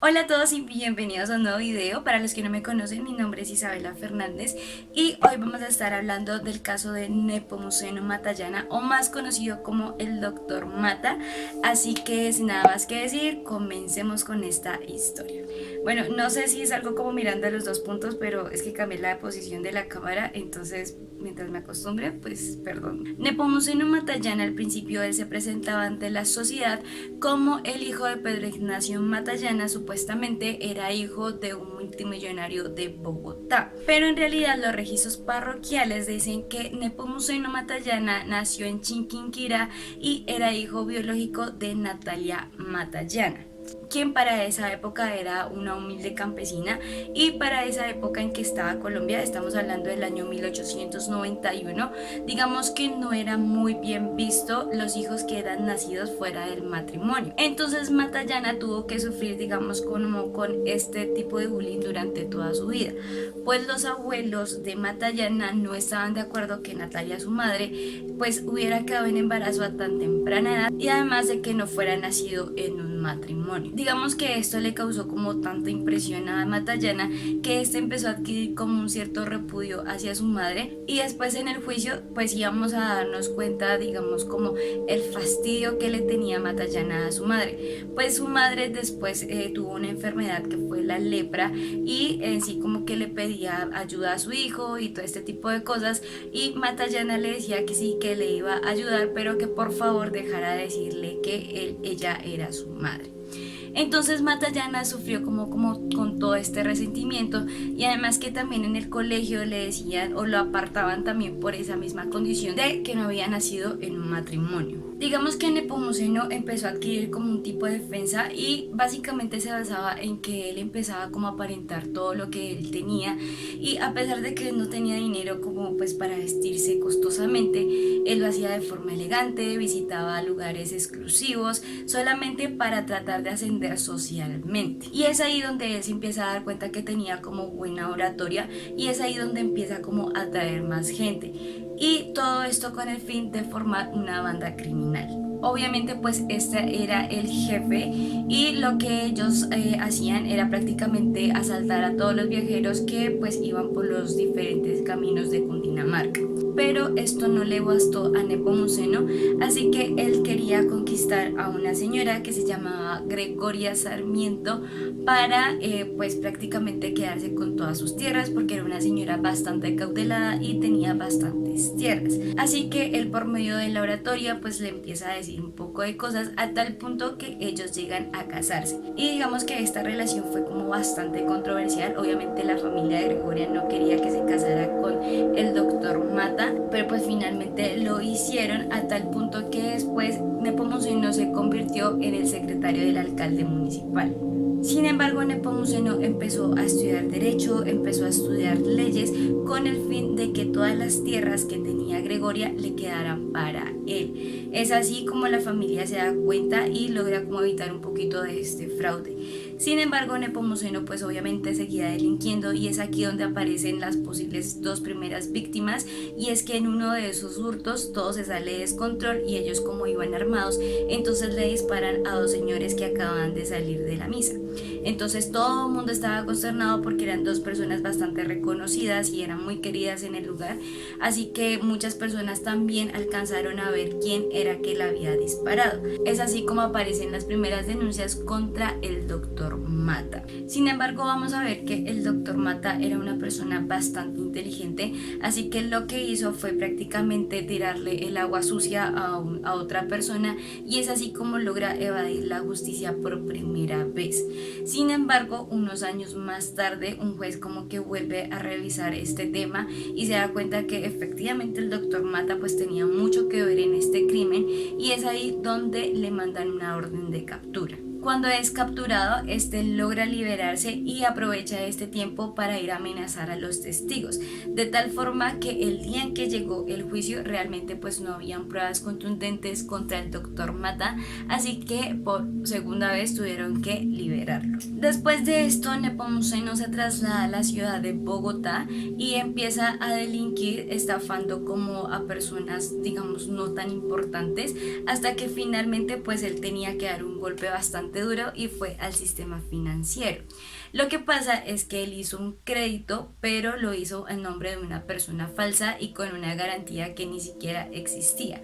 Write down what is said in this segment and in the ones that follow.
Hola a todos y bienvenidos a un nuevo video. Para los que no me conocen, mi nombre es Isabela Fernández y hoy vamos a estar hablando del caso de Nepomuceno Matallana, o más conocido como el Doctor Mata. Así que sin nada más que decir, comencemos con esta historia. Bueno, no sé si es algo como mirando a los dos puntos, pero es que cambié la posición de la cámara, entonces mientras me acostumbre, pues perdón. Nepomuceno Matallana, al principio él se presentaba ante la sociedad como el hijo de Pedro Ignacio Matallana. Supuestamente era hijo de un multimillonario de Bogotá, pero en realidad los registros parroquiales dicen que Nepomuceno Matallana nació en Chinquinquirá y era hijo biológico de Natalia Matallana, quien para esa época era una humilde campesina. Y para esa época en que estaba Colombia, estamos hablando del año 1891, digamos que no era muy bien visto los hijos que eran nacidos fuera del matrimonio. Entonces Matallana tuvo que sufrir, digamos, como con este tipo de bullying durante toda su vida, pues los abuelos de Matallana no estaban de acuerdo que Natalia, su madre, pues hubiera quedado en embarazo a tan temprana edad, y además de que no fuera nacido en un matrimonio. Digamos que esto le causó como tanta impresión a Matallana que este empezó a adquirir como un cierto repudio hacia su madre, y después en el juicio pues íbamos a darnos cuenta, digamos, como el fastidio que le tenía Matallana a su madre. Pues su madre después tuvo una enfermedad que fue la lepra, y en sí como que le pedía ayuda a su hijo y todo este tipo de cosas, y Matallana le decía que sí, que le iba a ayudar, pero que por favor dejara de decirle que ella era su madre. Entonces Matallana sufrió como con todo este resentimiento, y además que también en el colegio le decían o lo apartaban también por esa misma condición de que no había nacido en un matrimonio. Digamos que Nepomuceno empezó a adquirir como un tipo de defensa, y básicamente se basaba en que él empezaba como a aparentar todo lo que él tenía, y a pesar de que él no tenía dinero como pues para vestirse costosamente, él lo hacía de forma elegante, visitaba lugares exclusivos solamente para tratar de ascender socialmente. Y es ahí donde él se empieza a dar cuenta que tenía como buena oratoria, y es ahí donde empieza como a atraer más gente. Y todo esto con el fin de formar una banda criminal. Obviamente pues este era el jefe, y lo que ellos hacían era prácticamente asaltar a todos los viajeros que pues iban por los diferentes caminos de Cundinamarca. Pero esto no le bastó a Nepomuceno, así que él quería conquistar a una señora que se llamaba Gregoria Sarmiento para pues prácticamente quedarse con todas sus tierras, porque era una señora bastante cautelada y tenía bastantes tierras. Así que él, por medio de la oratoria, pues le empieza a decir un poco de cosas, a tal punto que ellos llegan a casarse. Y digamos que esta relación fue como bastante controversial. Obviamente la familia de Gregoria no quería que se casara con el doctor Mata, pero pues finalmente lo hicieron, a tal punto que después Nepomuceno se convirtió en el secretario del alcalde municipal. Sin embargo, Nepomuceno empezó a estudiar derecho, empezó a estudiar leyes, con el fin de que todas las tierras que tenía Gregoria le quedaran para él. Es así como la familia se da cuenta y logra como evitar un poquito de este fraude. Sin embargo, Nepomuceno pues obviamente seguía delinquiendo, y es aquí donde aparecen las posibles dos primeras víctimas, y es que en uno de esos hurtos todo se sale de descontrol, y ellos, como iban armados, entonces le disparan a dos señores que acaban de salir de la misa. Entonces todo el mundo estaba consternado porque eran dos personas bastante reconocidas y eran muy queridas en el lugar, así que muchas personas también alcanzaron a ver quién era que la había disparado. Es así como aparecen las primeras denuncias contra el doctor Mata. Sin embargo, vamos a ver que el doctor Mata era una persona bastante inteligente, así que lo que hizo fue prácticamente tirarle el agua sucia a otra persona, y es así como logra evadir la justicia por primera vez. Sin embargo, unos años más tarde, un juez como que vuelve a revisar este tema y se da cuenta que efectivamente el doctor Mata pues tenía mucho que ver en este crimen, y es ahí donde le mandan una orden de captura. Cuando es capturado, este logra liberarse y aprovecha este tiempo para ir a amenazar a los testigos, de tal forma que el día en que llegó el juicio realmente pues no habían pruebas contundentes contra el doctor Mata, así que por segunda vez tuvieron que liberarlo. Después de esto, Nepomuceno se traslada a la ciudad de Bogotá y empieza a delinquir, estafando como a personas, digamos, no tan importantes, hasta que finalmente pues él tenía que dar un golpe bastante bastante duro y fue al sistema financiero. Lo que pasa es que él hizo un crédito, pero lo hizo en nombre de una persona falsa y con una garantía que ni siquiera existía.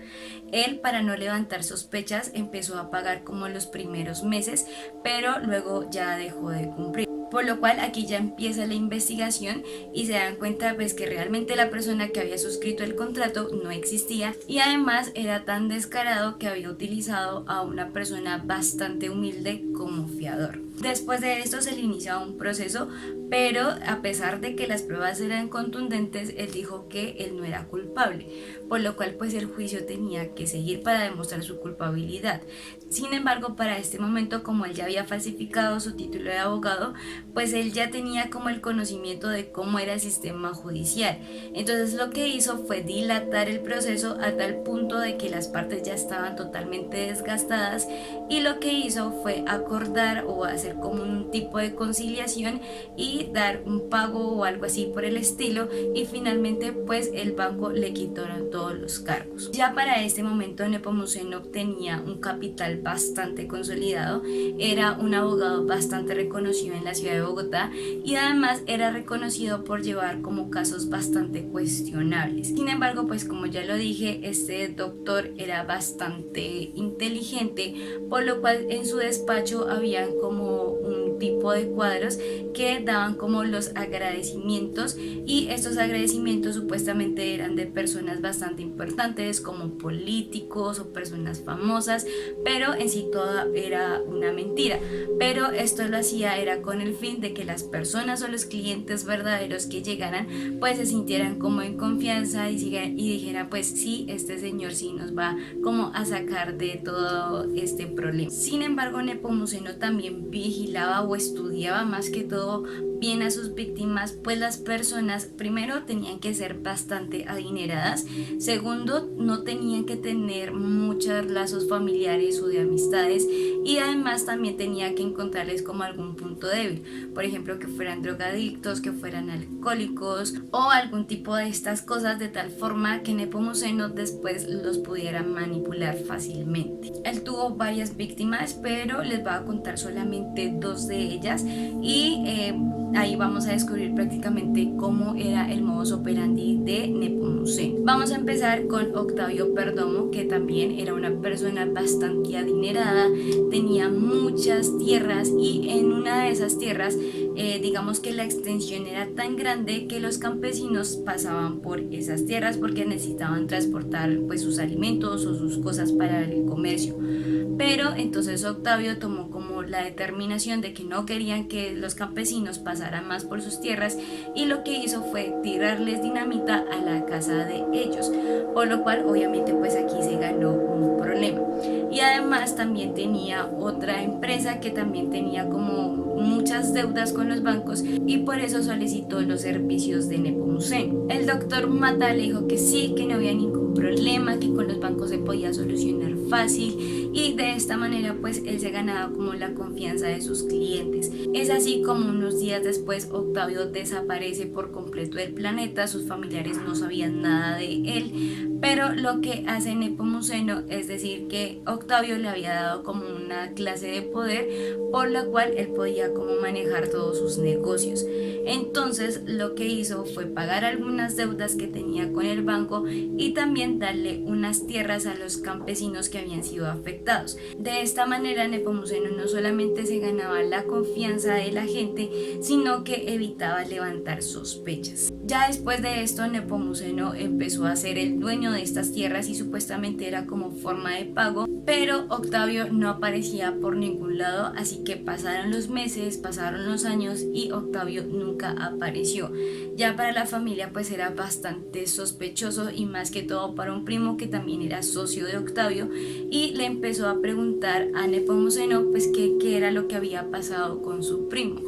Él, para no levantar sospechas, empezó a pagar como los primeros meses, pero luego ya dejó de cumplir. Por lo cual aquí ya empieza la investigación y se dan cuenta pues que realmente la persona que había suscrito el contrato no existía, y además era tan descarado que había utilizado a una persona bastante humilde como fiador. Después de esto se le inicia un proceso, pero a pesar de que las pruebas eran contundentes, él dijo que él no era culpable, por lo cual pues el juicio tenía que seguir para demostrar su culpabilidad. Sin embargo, para este momento, como él ya había falsificado su título de abogado, pues él ya tenía como el conocimiento de cómo era el sistema judicial. Entonces lo que hizo fue dilatar el proceso a tal punto de que las partes ya estaban totalmente desgastadas, y lo que hizo fue acordar o hacer como un tipo de conciliación y dar un pago o algo así por el estilo, y finalmente pues el banco le quitaron todos los cargos. Ya para este momento Nepomuceno tenía un capital bastante consolidado, era un abogado bastante reconocido en la ciudad de Bogotá y además era reconocido por llevar como casos bastante cuestionables. Sin embargo, pues como ya lo dije, este doctor era bastante inteligente, por lo cual en su despacho habían como un tipo de cuadros que daban como los agradecimientos, y estos agradecimientos supuestamente eran de personas bastante importantes como políticos o personas famosas, pero en sí toda era una mentira. Pero esto lo hacía era con el fin de que las personas o los clientes verdaderos que llegaran pues se sintieran como en confianza y dijeran pues sí, este señor sí nos va como a sacar de todo este problema. Sin embargo, Nepomuceno también vigilaba o estudiaba más que todo bien a sus víctimas, pues las personas primero tenían que ser bastante adineradas, segundo no tenían que tener muchos lazos familiares o de amistades, y además también tenía que encontrarles como algún punto débil, por ejemplo que fueran drogadictos, que fueran alcohólicos o algún tipo de estas cosas, de tal forma que Nepomuceno después los pudiera manipular fácilmente. Él tuvo varias víctimas, pero les voy a contar solamente dos de ellas, y ahí vamos a descubrir prácticamente cómo era el modus operandi de Nepomuceno. Vamos a empezar con Octavio Perdomo, que también era una persona bastante adinerada, tenía muchas tierras, y en una de esas tierras digamos que la extensión era tan grande que los campesinos pasaban por esas tierras porque necesitaban transportar pues sus alimentos o sus cosas para el comercio. Pero entonces Octavio tomó como la determinación de que no querían que los campesinos pasaran más por sus tierras, y lo que hizo fue tirarles dinamita a la casa de ellos, por lo cual obviamente pues aquí se ganó un problema. Y además también tenía otra empresa que también tenía como muchas deudas con los bancos, y por eso solicitó los servicios de Nepomuceno. El doctor Mata le dijo que sí, que no había ningún problema, que con los bancos se podía solucionar fácil, y de esta manera pues él se ganaba como la confianza de sus clientes. Es así como unos días después Octavio desaparece por completo del planeta, sus familiares no sabían nada de él, pero lo que hace Nepomuceno es decir que Octavio le había dado como una clase de poder por la cual él podía como manejar todos sus negocios. Entonces lo que hizo fue pagar algunas deudas que tenía con el banco y también darle unas tierras a los campesinos que habían sido afectados. De esta manera Nepomuceno no solamente se ganaba la confianza de la gente, sino que evitaba levantar sospechas. Ya después de esto Nepomuceno empezó a ser el dueño de estas tierras y supuestamente era como forma de pago, pero Octavio no aparecía por ningún lado, así que pasaron los meses, pasaron los años y Octavio nunca apareció. Ya para la familia pues era bastante sospechoso, y más que todo para un primo que también era socio de Octavio, y le empezó a preguntar a Nepomuceno pues qué era lo que había pasado con su primo,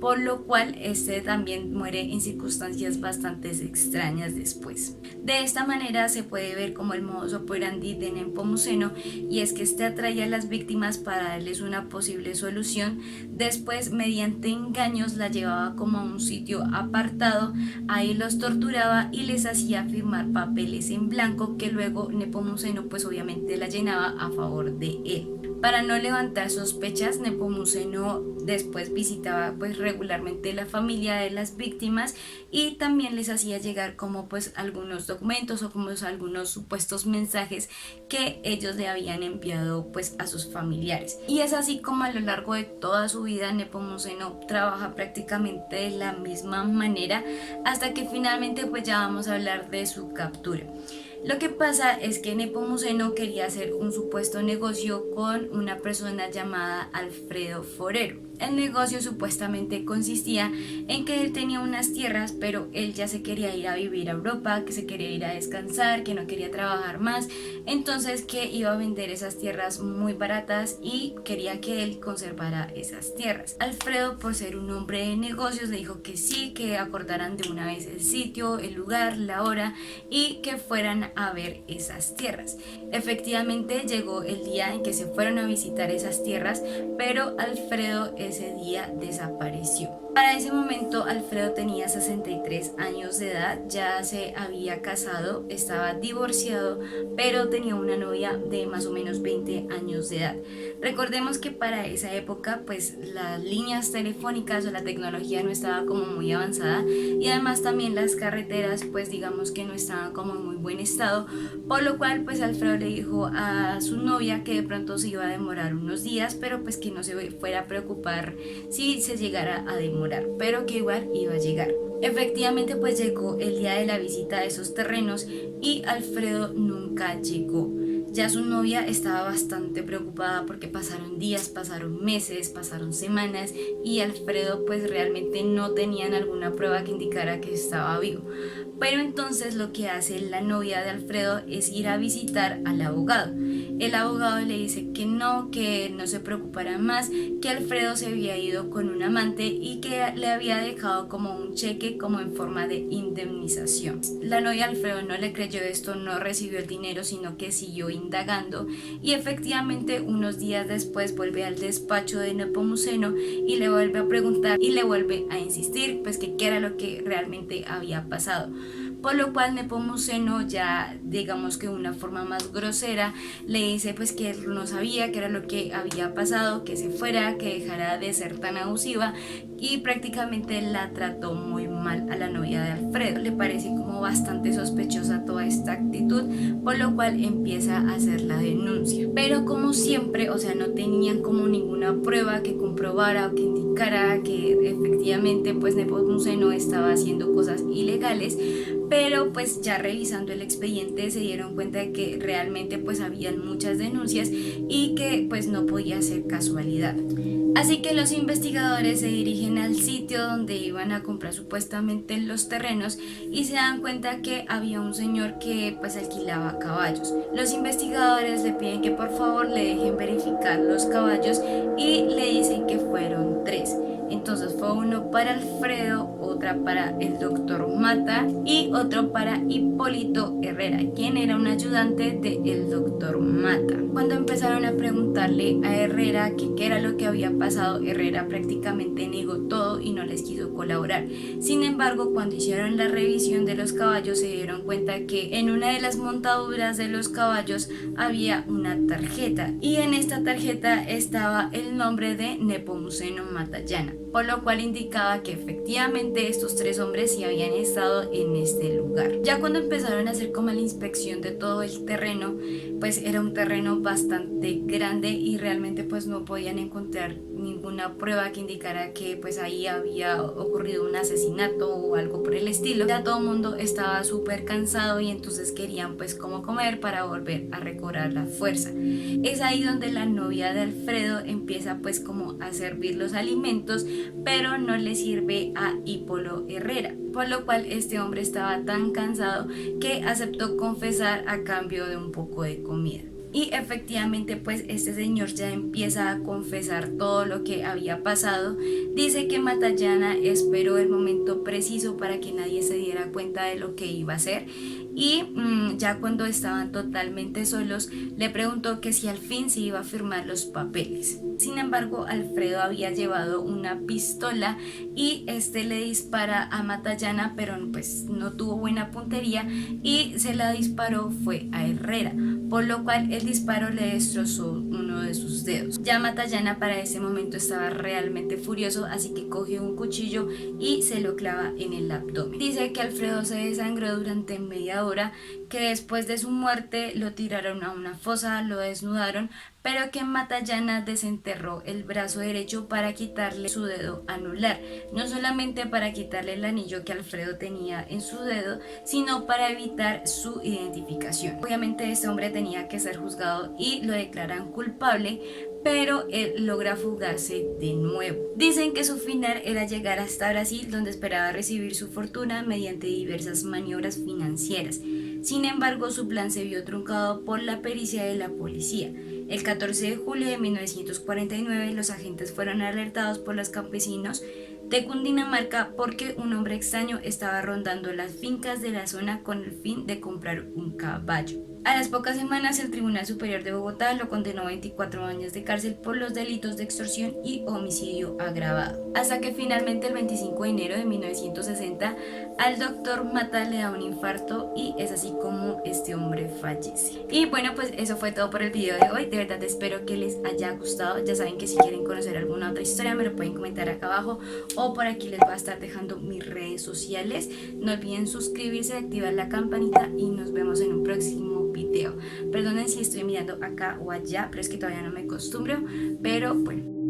por lo cual este también muere en circunstancias bastante extrañas después. De esta manera se puede ver como el modus operandi de Nepomuceno, y es que este atraía a las víctimas para darles una posible solución, después mediante engaños la llevaba como a un sitio apartado, ahí los torturaba y les hacía firmar papeles en blanco que luego Nepomuceno pues obviamente la llenaba a favor de él. Para no levantar sospechas, Nepomuceno después visitaba pues regularmente la familia de las víctimas y también les hacía llegar como pues algunos documentos o como algunos supuestos mensajes que ellos le habían enviado pues a sus familiares. Y es así como a lo largo de toda su vida Nepomuceno trabaja prácticamente de la misma manera hasta que finalmente pues ya vamos a hablar de su captura. Lo que pasa es que Nepomuceno quería hacer un supuesto negocio con una persona llamada Alfredo Forero. El negocio supuestamente consistía en que él tenía unas tierras, pero él ya se quería ir a vivir a Europa, que se quería ir a descansar, que no quería trabajar más, entonces que iba a vender esas tierras muy baratas y quería que él conservara esas tierras. Alfredo, por ser un hombre de negocios, le dijo que sí, que acordaran de una vez el sitio, el lugar, la hora y que fueran a ver esas tierras. Efectivamente llegó el día en que se fueron a visitar esas tierras, pero Alfredo ese día desapareció. Para ese momento Alfredo tenía 63 años de edad, ya se había casado, estaba divorciado, pero tenía una novia de más o menos 20 años de edad. Recordemos que para esa época pues las líneas telefónicas o la tecnología no estaba como muy avanzada y además también las carreteras pues digamos que no estaban como en muy buen estado, por lo cual pues Alfredo le dijo a su novia que de pronto se iba a demorar unos días, pero pues que no se fuera a preocupar si se llegara a demorar, pero que igual iba a llegar. Efectivamente pues llegó el día de la visita de esos terrenos y Alfredo nunca llegó. Ya su novia estaba bastante preocupada porque pasaron días, pasaron meses, pasaron semanas y Alfredo pues realmente no tenían alguna prueba que indicara que estaba vivo. Pero entonces lo que hace la novia de Alfredo es ir a visitar al abogado. El abogado le dice que no se preocupara más, que Alfredo se había ido con un amante y que le había dejado como un cheque como en forma de indemnización. La novia de Alfredo no le creyó esto, no recibió el dinero, sino que siguió indagando y efectivamente unos días después vuelve al despacho de Nepomuceno y le vuelve a preguntar y le vuelve a insistir pues que qué era lo que realmente había pasado. Por lo cual Nepomuceno ya digamos que de una forma más grosera le dice pues que él no sabía qué era lo que había pasado, que se fuera, que dejara de ser tan abusiva y prácticamente la trató muy mal a la novia de Alfredo. Le parece como bastante sospechosa toda esta actitud, por lo cual empieza a hacer la denuncia. Pero como siempre, o sea, no tenían como ninguna prueba que comprobara o que indicara que efectivamente pues Nepomuceno estaba haciendo cosas ilegales, pero pues ya revisando el expediente se dieron cuenta de que realmente pues habían muchas denuncias y que pues no podía ser casualidad. Así que los investigadores se dirigen al sitio donde iban a comprar supuestamente los terrenos y se dan cuenta que había un señor que pues alquilaba caballos. Los investigadores le piden que por favor le dejen verificar los caballos y le dicen que fueron 3. Entonces fue uno para Alfredo, otra para el doctor Mata y otro para Hipólito Herrera, quien era un ayudante del doctor Mata. Cuando empezaron a preguntarle a Herrera qué era lo que había pasado, Herrera prácticamente negó todo y no les quiso colaborar. Sin embargo, cuando hicieron la revisión de los caballos se dieron cuenta que en una de las montaduras de los caballos había una tarjeta y en esta tarjeta estaba el nombre de Nepomuceno Matallana, por lo cual indicaba que efectivamente estos 3 hombres sí habían estado en este lugar. Ya cuando empezaron a hacer como la inspección de todo el terreno, pues era un terreno bastante grande y realmente pues no podían encontrar ninguna prueba que indicara que pues ahí había ocurrido un asesinato o algo por el estilo. Ya todo el mundo estaba súper cansado y entonces querían pues como comer para volver a recobrar la fuerza. Es ahí donde la novia de Alfredo empieza pues como a servir los alimentos, pero no le sirve a Hipólito Herrera, por lo cual este hombre estaba tan cansado que aceptó confesar a cambio de un poco de comida. Y efectivamente pues este señor ya empieza a confesar todo lo que había pasado. Dice que Matallana esperó el momento preciso para que nadie se diera cuenta de lo que iba a hacer y ya cuando estaban totalmente solos le preguntó que si al fin se iba a firmar los papeles. Sin embargo, Alfredo había llevado una pistola y este le dispara a Matallana, pero pues no tuvo buena puntería y se la disparó fue a Herrera, por lo cual el disparo le destrozó uno uno de sus dedos. Ya Matallana para ese momento estaba realmente furioso, así que coge un cuchillo y se lo clava en el abdomen. Dice que Alfredo se desangró durante media hora, que después de su muerte lo tiraron a una fosa, lo desnudaron, pero que Matallana desenterró el brazo derecho para quitarle su dedo anular, no solamente para quitarle el anillo que Alfredo tenía en su dedo, sino para evitar su identificación. Obviamente este hombre tenía que ser juzgado y lo declaran culpable, pero él logra fugarse de nuevo. Dicen que su final era llegar hasta Brasil, donde esperaba recibir su fortuna mediante diversas maniobras financieras. Sin embargo, su plan se vio truncado por la pericia de la policía. El 14 de julio de 1949, los agentes fueron alertados por los campesinos de Cundinamarca porque un hombre extraño estaba rondando las fincas de la zona con el fin de comprar un caballo. A las pocas semanas, el Tribunal Superior de Bogotá lo condenó a 24 años de cárcel por los delitos de extorsión y homicidio agravado. Hasta que finalmente el 25 de enero de 1960 al doctor Mata le da un infarto y es así como este hombre fallece. Y bueno, pues eso fue todo por el video de hoy. De verdad espero que les haya gustado. Ya saben que si quieren conocer alguna otra historia me lo pueden comentar acá abajo o por aquí les voy a estar dejando mis redes sociales. No olviden suscribirse, activar la campanita y nos vemos en un próximo video. Perdonen si estoy mirando acá o allá, pero es que todavía no me acostumbro, pero bueno.